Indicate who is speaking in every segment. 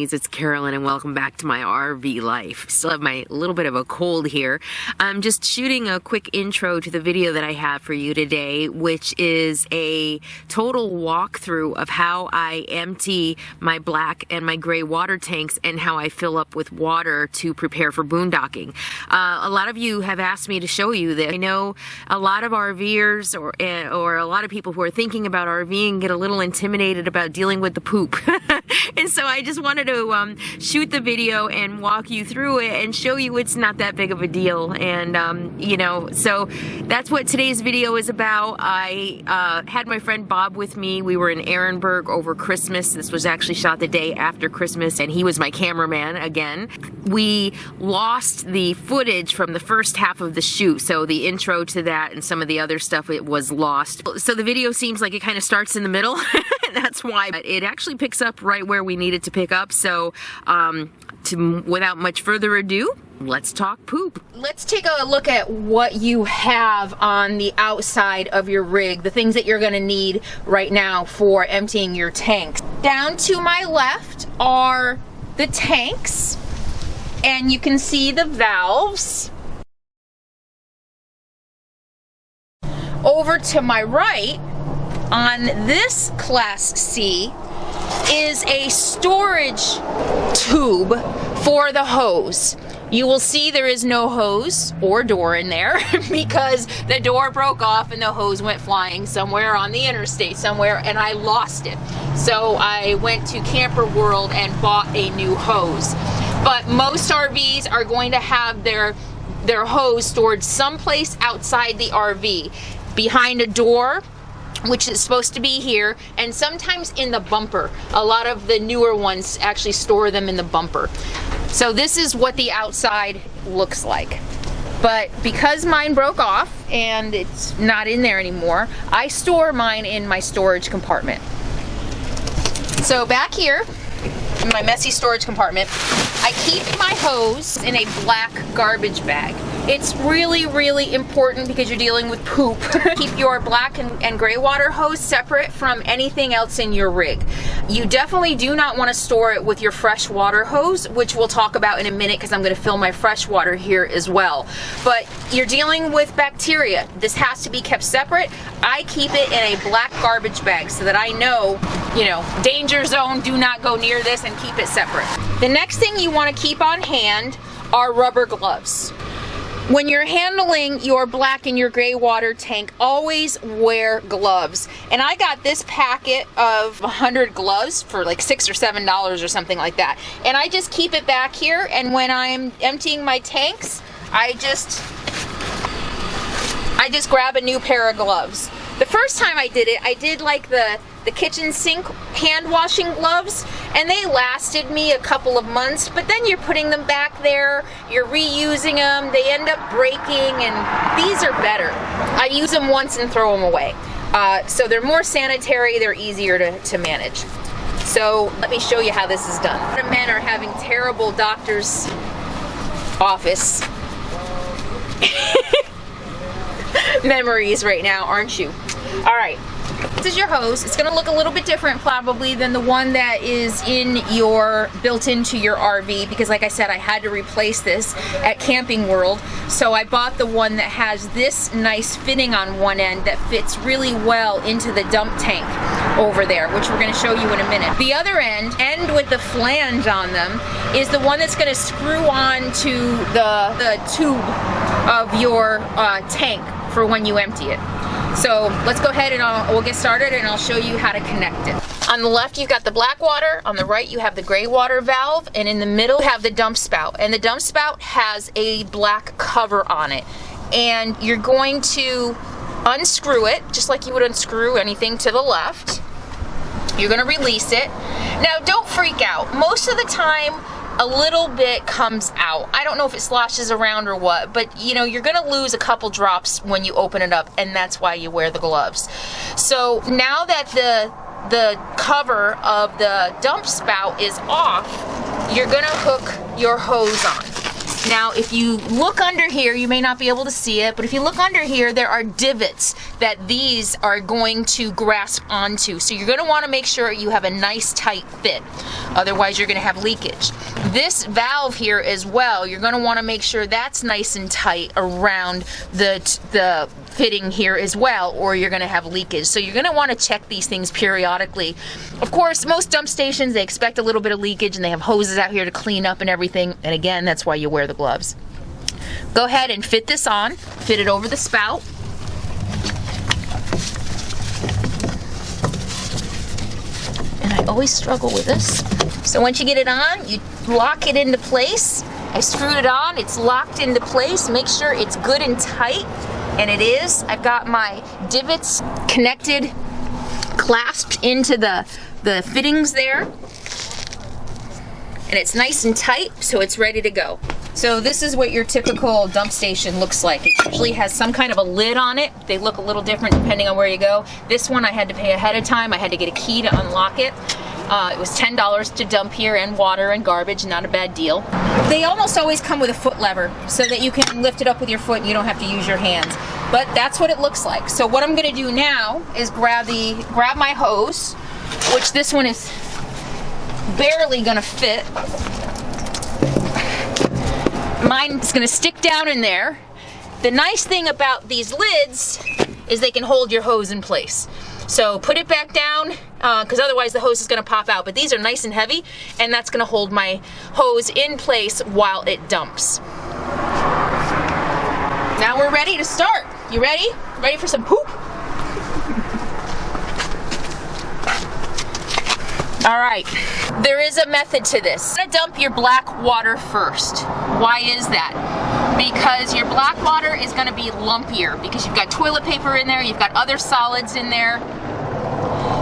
Speaker 1: Newbies, it's Carolyn and welcome back to my RV life. Still have my little bit of a cold here. I'm just shooting a quick intro to the video that I have for you today, which is a total walkthrough of how I empty my black and my gray water tanks and how I fill up with water to prepare for boondocking. A lot of you have asked me to show you that. I know a lot of RVers or a lot of people who are thinking about RVing get a little intimidated about dealing with the poop. And so I just wanted to shoot the video and walk you through it and show you it's not that big of a deal. And you know, so that's what today's video is about. I had my friend Bob with me. We were in Ehrenberg over Christmas. This was actually shot the day after Christmas, and he was my cameraman again. We lost the footage from the first half of the shoot, so the intro to that and some of the other stuff, it was lost. So the video seems like it kind of starts in the middle. That's why. But it actually picks up right where we need it to pick up. So without much further ado, let's talk poop. Let's take a look at what you have on the outside of your rig, the things that you're going to need right now for emptying your tanks. Down to my left are the tanks, and you can see the valves. Over to my right, on this Class C, is a storage tube for the hose. You will see there is no hose or door in there because the door broke off and the hose went flying somewhere on the interstate somewhere, and I lost it. So I went to Camper World and bought a new hose. But most RVs are going to have their hose stored someplace outside the RV, behind a door, which is supposed to be here, and sometimes in the bumper. A lot of the newer ones actually store them in the bumper. So this is what the outside looks like. But because mine broke off and it's not in there anymore, I store mine in my storage compartment. So back here, in my messy storage compartment, I keep my hose in a black garbage bag. It's really, really important because you're dealing with poop. Keep your black and gray water hose separate from anything else in your rig. You definitely do not want to store it with your fresh water hose, which we'll talk about in a minute because I'm going to fill my fresh water here as well. But you're dealing with bacteria. This has to be kept separate. I keep it in a black garbage bag so that I know, you know, danger zone, do not go near this, and keep it separate. The next thing you want to keep on hand are rubber gloves. When you're handling your black and your gray water tank, always wear gloves. And I got this packet of 100 gloves for like $6 or $7 or something like that. And I just keep it back here, and when I'm emptying my tanks, I just grab a new pair of gloves. The first time I did it, I did like the kitchen sink hand washing gloves, and they lasted me a couple of months, but then you're putting them back there, you're reusing them, they end up breaking, and these are better. I use them once and throw them away. So they're more sanitary, they're easier to manage. So let me show you how this is done. A lot of men are having terrible doctor's office memories right now, aren't you? All right. This is your hose. It's going to look a little bit different probably than the one that is built into your RV, because like I said, I had to replace this at Camping World. So I bought the one that has this nice fitting on one end that fits really well into the dump tank over there, which we're going to show you in a minute. The other end with the flange on them, is the one that's going to screw on to the tube of your tank for when you empty it. So let's go ahead and we'll get started, and I'll show you how to connect it. On the left you've got the black water, on the right you have the gray water valve, and in the middle you have the dump spout. And the dump spout has a black cover on it. And you're going to unscrew it, just like you would unscrew anything to the left. You're going to release it. Now don't freak out. Most of the time a little bit comes out. I don't know if it sloshes around or what, but you know, you're gonna lose a couple drops when you open it up, and that's why you wear the gloves. So now that the cover of the dump spout is off, you're gonna hook your hose on. Now, if you look under here, you may not be able to see it, but if you look under here, there are divots that these are going to grasp onto. So you're going to want to make sure you have a nice tight fit. Otherwise you're going to have leakage. This valve here as well, you're going to want to make sure that's nice and tight around the fitting here as well, or you're going to have leakage. So you're going to want to check these things periodically. Of course, most dump stations, they expect a little bit of leakage and they have hoses out here to clean up and everything. And again, that's why you wear the gloves. Go ahead and fit this on, fit it over the spout. And I always struggle with this. So once you get it on, you lock it into place. I screwed it on, it's locked into place. Make sure it's good and tight, and it is. I've got my divots connected, clasped into the fittings there. And it's nice and tight, so it's ready to go. So this is what your typical dump station looks like. It usually has some kind of a lid on it. They look a little different depending on where you go. This one I had to pay ahead of time. I had to get a key to unlock it. It was $10 to dump here, and water and garbage, not a bad deal. They almost always come with a foot lever so that you can lift it up with your foot and you don't have to use your hands. But that's what it looks like. So what I'm gonna do now is grab my hose, which this one is barely gonna fit. Mine's gonna stick down in there. The nice thing about these lids is they can hold your hose in place. So put it back down, because otherwise the hose is gonna pop out. But these are nice and heavy, and that's gonna hold my hose in place while it dumps. Now we're ready to start. You ready? Ready for some poop? All right, there is a method to this. You're gonna dump your black water first. Why is that? Because your black water is gonna be lumpier because you've got toilet paper in there, you've got other solids in there.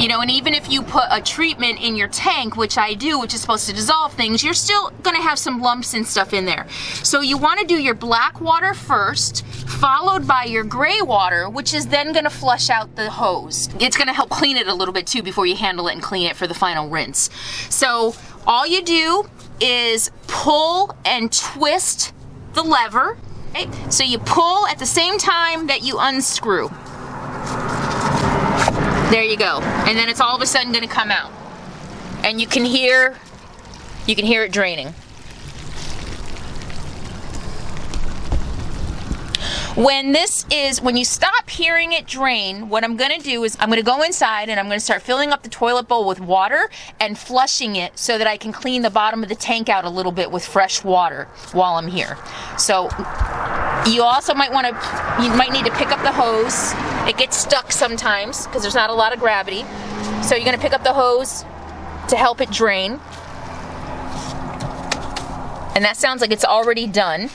Speaker 1: You know, and even if you put a treatment in your tank, which I do, which is supposed to dissolve things, you're still gonna have some lumps and stuff in there. So you wanna do your black water first, followed by your gray water, which is then gonna flush out the hose. It's gonna help clean it a little bit too before you handle it and clean it for the final rinse. So all you do is pull and twist the lever. Okay? So you pull at the same time that you unscrew. There you go. And then it's all of a sudden gonna come out. And you can hear it draining. When you stop hearing it drain, what I'm gonna do is I'm gonna go inside and I'm gonna start filling up the toilet bowl with water and flushing it so that I can clean the bottom of the tank out a little bit with fresh water while I'm here. So you also might need to pick up the hose. It gets stuck sometimes because there's not a lot of gravity. So you're gonna pick up the hose to help it drain. And that sounds like it's already done.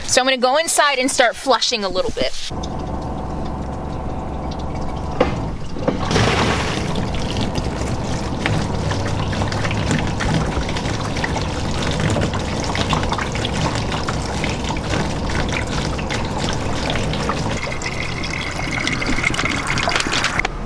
Speaker 1: So I'm gonna go inside and start flushing a little bit.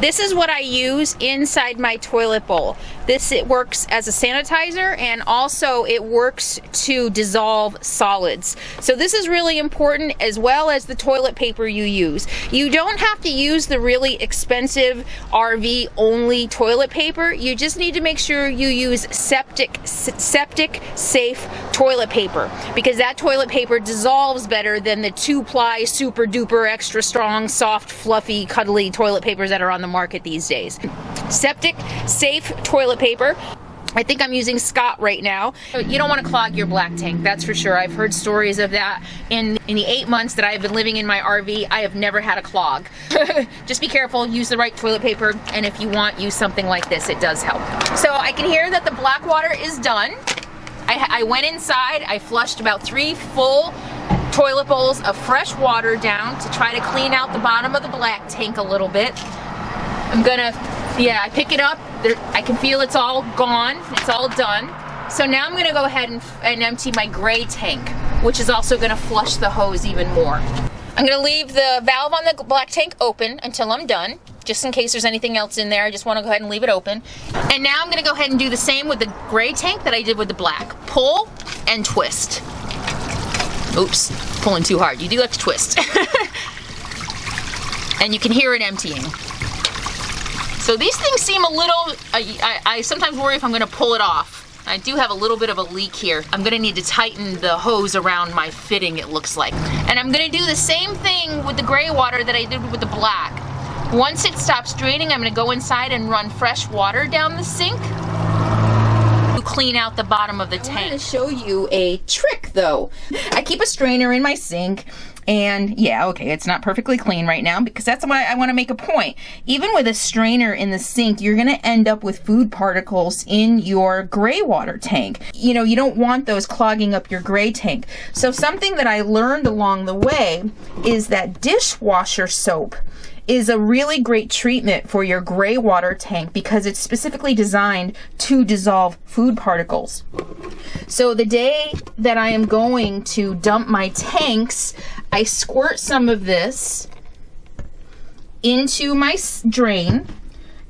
Speaker 1: This is what I use inside my toilet bowl. It works as a sanitizer, and also it works to dissolve solids. So this is really important, as well as the toilet paper you use. You don't have to use the really expensive RV only toilet paper. You just need to make sure you use septic safe toilet paper, because that toilet paper dissolves better than the 2-ply super duper extra strong, soft, fluffy, cuddly toilet papers that are on the market these days. Septic safe toilet paper. I think I'm using Scott right now. You don't want to clog your black tank, that's for sure. I've heard stories of that. In the 8 months that I've been living in my RV, I have never had a clog. Just be careful, use the right toilet paper, and if you want, use something like this, it does help. So I can hear that the black water is done. I went inside, I flushed about 3 full toilet bowls of fresh water down to try to clean out the bottom of the black tank a little bit. I pick it up, I can feel it's all gone, it's all done. So now I'm gonna go ahead and empty my gray tank, which is also gonna flush the hose even more. I'm gonna leave the valve on the black tank open until I'm done, just in case there's anything else in there. I just wanna go ahead and leave it open. And now I'm gonna go ahead and do the same with the gray tank that I did with the black. Pull and twist. Oops, pulling too hard. You do have to twist. and you can hear it emptying. So these things seem a little, I sometimes worry if I'm gonna pull it off. I do have a little bit of a leak here. I'm gonna need to tighten the hose around my fitting, it looks like. And I'm gonna do the same thing with the gray water that I did with the black. Once it stops draining, I'm gonna go inside and run fresh water down the sink to clean out the bottom of the tank. I'm gonna show you a trick though. I keep a strainer in my sink, and yeah, okay, it's not perfectly clean right now because that's why I want to make a point. Even with a strainer in the sink, you're going to end up with food particles in your gray water tank. You know, you don't want those clogging up your gray tank. So something that I learned along the way is that dishwasher soap is a really great treatment for your gray water tank because it's specifically designed to dissolve food particles. So the day that I am going to dump my tanks, I squirt some of this into my drain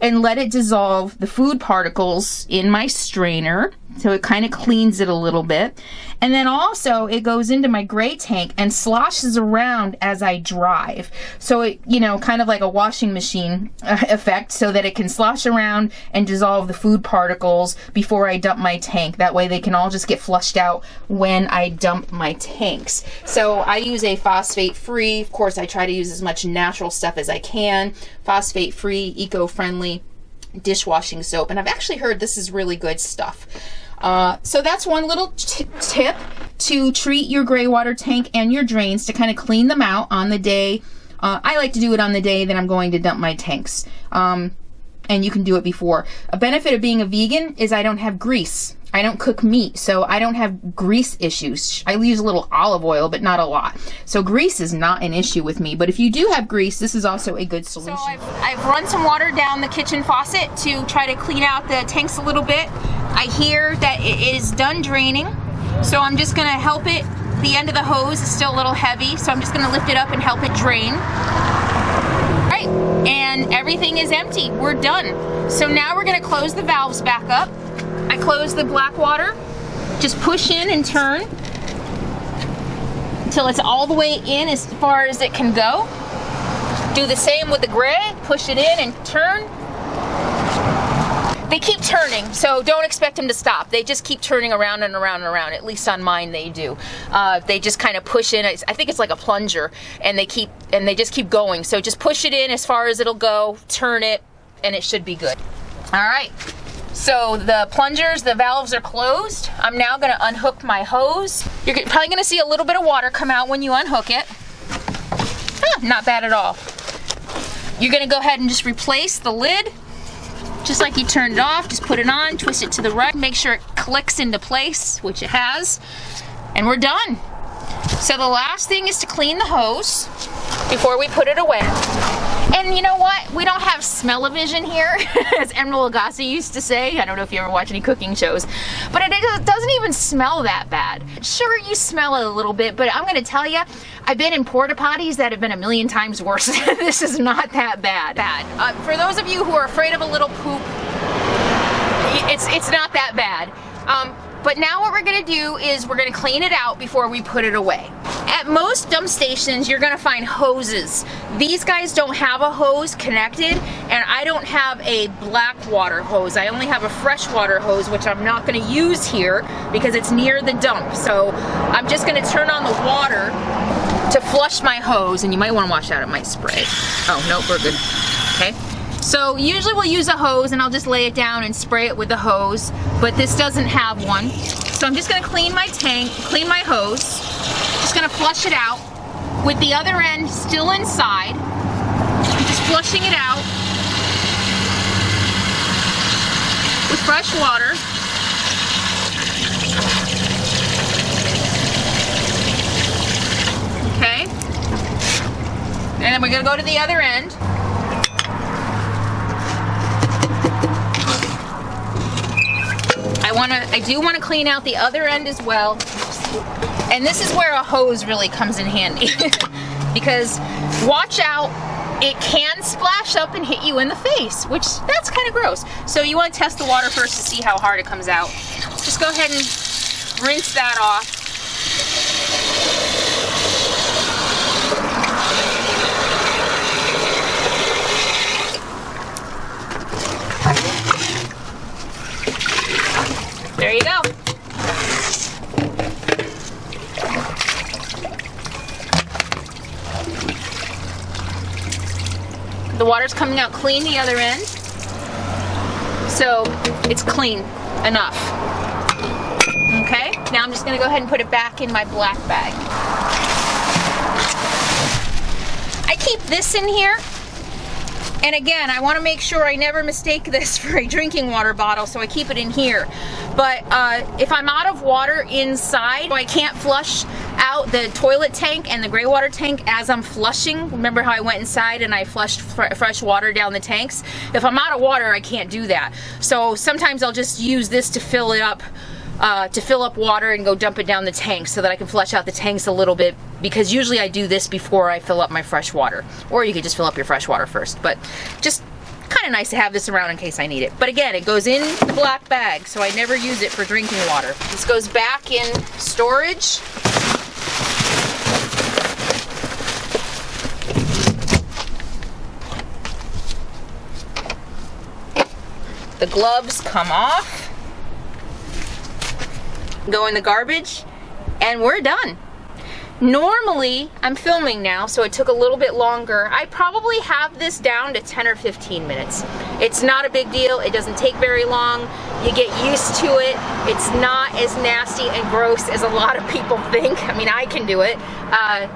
Speaker 1: and let it dissolve the food particles in my strainer. So it kind of cleans it a little bit. And then also it goes into my gray tank and sloshes around as I drive. So it, you know, kind of like a washing machine effect, so that it can slosh around and dissolve the food particles before I dump my tank. That way they can all just get flushed out when I dump my tanks. So I use a phosphate-free, of course I try to use as much natural stuff as I can, phosphate-free, eco-friendly dishwashing soap. And I've actually heard this is really good stuff. So that's one little tip to treat your gray water tank and your drains, to kind of clean them out on the day. I like to do it on the day that I'm going to dump my tanks. And you can do it before. A benefit of being a vegan is I don't have grease. I don't cook meat, so I don't have grease issues. I use a little olive oil, but not a lot. So grease is not an issue with me, but if you do have grease, this is also a good solution. So I've run some water down the kitchen faucet to try to clean out the tanks a little bit. I hear that it is done draining, so I'm just gonna help it. The end of the hose is still a little heavy, so I'm just gonna lift it up and help it drain. All right, and everything is empty. We're done. So now we're gonna close the valves back up. I close the black water, just push in and turn until it's all the way in as far as it can go. Do the same with the gray, push it in and turn. They keep turning, so don't expect them to stop. They just keep turning around and around and around. At least on mine they do. They just kind of push in. I think it's like a plunger, and they just keep going. So just push it in as far as it'll go, turn it, and it should be good. All right. So the plungers, the valves are closed. I'm now gonna unhook my hose. You're probably gonna see a little bit of water come out when you unhook it. Not bad at all. You're gonna go ahead and just replace the lid, just like you turned it off. Just put it on, twist it to the right, make sure it clicks into place, which it has, and we're done. So the last thing is to clean the hose before we put it away. And you know what? We don't have smell-o-vision here, as Emerald Lagasse used to say. I don't know if you ever watch any cooking shows, but it doesn't even smell that bad. Sure, you smell it a little bit, but I'm gonna tell you, I've been in porta potties that have been a million times worse. This is not that bad. For those of you who are afraid of a little poop, it's not that bad. But now what we're gonna do is we're gonna clean it out before we put it away. At most dump stations, you're gonna find hoses. These guys don't have a hose connected, and I don't have a black water hose. I only have a freshwater hose, which I'm not gonna use here because it's near the dump. So I'm just gonna turn on the water to flush my hose, and you might wanna watch out, it might spray. Oh, no, we're good, okay? So usually we'll use a hose and I'll just lay it down and spray it with the hose, but this doesn't have one. So I'm just gonna clean my tank, clean my hose, just gonna flush it out with the other end still inside. I'm just flushing it out with fresh water. Okay. And then we're gonna go to the other end. I do want to clean out the other end as well. And this is where a hose really comes in handy. Because watch out, it can splash up and hit you in the face, which that's kind of gross. So you want to test the water first to see how hard it comes out. Just go ahead and rinse that off. the water's coming out clean the other end. So it's clean enough. Okay, now I'm just gonna go ahead and put it back in my black bag. I keep this in here. And again, I want to make sure I never mistake this for a drinking water bottle, so I keep it in here. But if I'm out of water inside, I can't flush out the toilet tank and the gray water tank as I'm flushing. Remember how I went inside and I flushed fresh water down the tanks? If I'm out of water, I can't do that. So sometimes I'll just use this to fill it up, to fill up water and go dump it down the tank so that I can flush out the tanks a little bit, because usually I do this before I fill up my fresh water. Or you could just fill up your fresh water first, but just kind of nice to have this around in case I need it. But again, it goes in the black bag, so I never use it for drinking water. This goes back in storage. The gloves come off. Go in the garbage, and we're done. Normally, I'm filming now, so it took a little bit longer. I probably have this down to 10 or 15 minutes. It's not a big deal. It doesn't take very long. You get used to it. It's not as nasty and gross as a lot of people think. I mean, I can do it.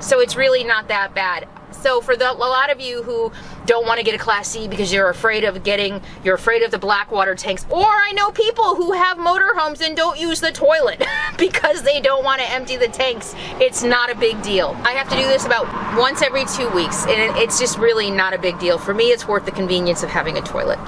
Speaker 1: So it's really not that bad. So for a lot of you who don't want to get a Class C because you're afraid of the black water tanks, or I know people who have motorhomes and don't use the toilet because they don't want to empty the tanks, it's not a big deal. I have to do this about once every 2 weeks, and it's just really not a big deal. For me, it's worth the convenience of having a toilet.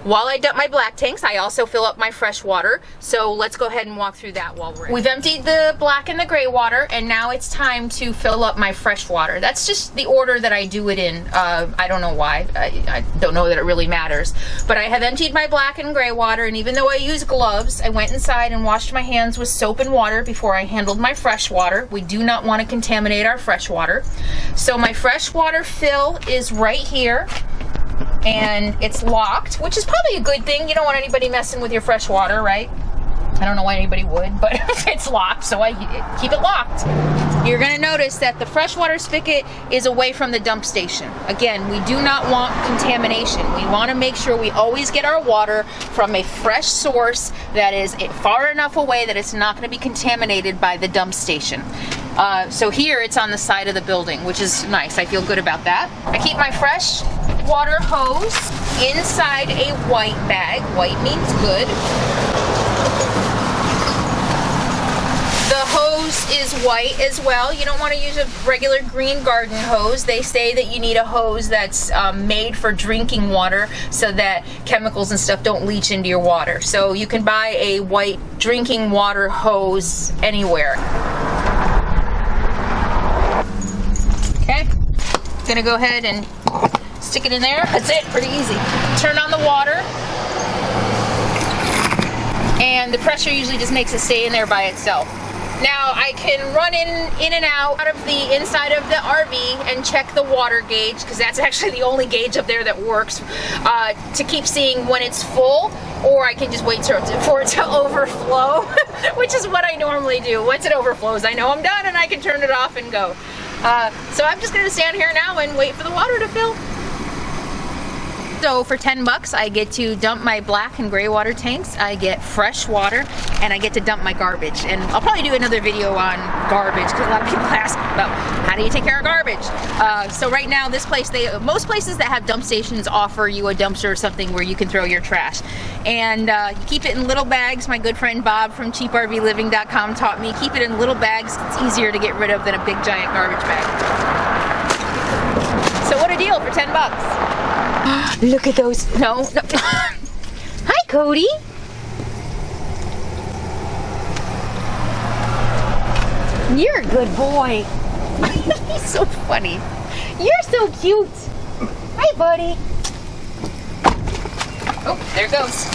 Speaker 1: While I dump my black tanks, I also fill up my fresh water. So let's go ahead and walk through that while we're in. We've emptied the black and the gray water, and now it's time to fill up my fresh water. That's just the order that I do it in. I don't know why. I don't know that it really matters. But I have emptied my black and gray water, and even though I use gloves, I went inside and washed my hands with soap and water before I handled my fresh water. We do not want to contaminate our fresh water. So my fresh water fill is right here. And it's locked, which is probably a good thing. You don't want anybody messing with your fresh water, right? I don't know why anybody would, but it's locked, so I keep it locked. You're gonna notice that the freshwater spigot is away from the dump station. Again, we do not want contamination. We wanna make sure we always get our water from a fresh source that is far enough away that it's not gonna be contaminated by the dump station. So here it's on the side of the building, which is nice. I feel good about that. I keep my fresh water hose inside a white bag. White means good. The hose is white as well. You don't want to use a regular green garden hose. They say that you need a hose that's made for drinking water so that chemicals and stuff don't leach into your water. So you can buy a white drinking water hose anywhere. Okay, gonna go ahead and stick it in there. That's it, pretty easy. Turn on the water. And the pressure usually just makes it stay in there by itself. Now I can run in and out of the inside of the RV and check the water gauge, because that's actually the only gauge up there that works, to keep seeing when it's full, or I can just wait for it to overflow, which is what I normally do. Once it overflows, I know I'm done and I can turn it off and go. So I'm just gonna stand here now and wait for the water to fill. So for 10 bucks, I get to dump my black and gray water tanks. I get fresh water, and I get to dump my garbage. And I'll probably do another video on garbage, because a lot of people ask about how do you take care of garbage. So right now, this place, most places that have dump stations offer you a dumpster or something where you can throw your trash. And you keep it in little bags. My good friend Bob from cheaprvliving.com taught me, keep it in little bags. It's easier to get rid of than a big giant garbage bag. So what a deal for 10 bucks. Look at those. No. Hi, Cody. You're a good boy. He's so funny. You're so cute. Hi, buddy. Oh, there it goes.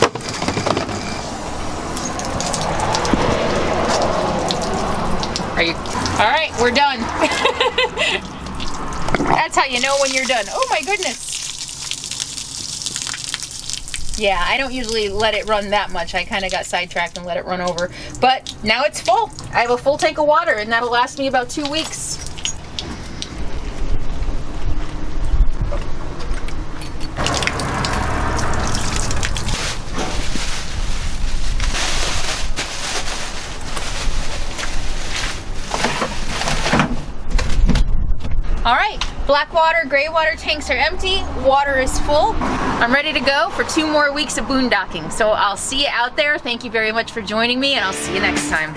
Speaker 1: Are you? All right, we're done. That's how you know when you're done. Oh my goodness. Yeah, I don't usually let it run that much. I kind of got sidetracked and let it run over. But now it's full. I have a full tank of water, and that'll last me about 2 weeks. All right, black water, gray water tanks are empty. Water is full. I'm ready to go for 2 more weeks of boondocking. So I'll see you out there. Thank you very much for joining me, and I'll see you next time.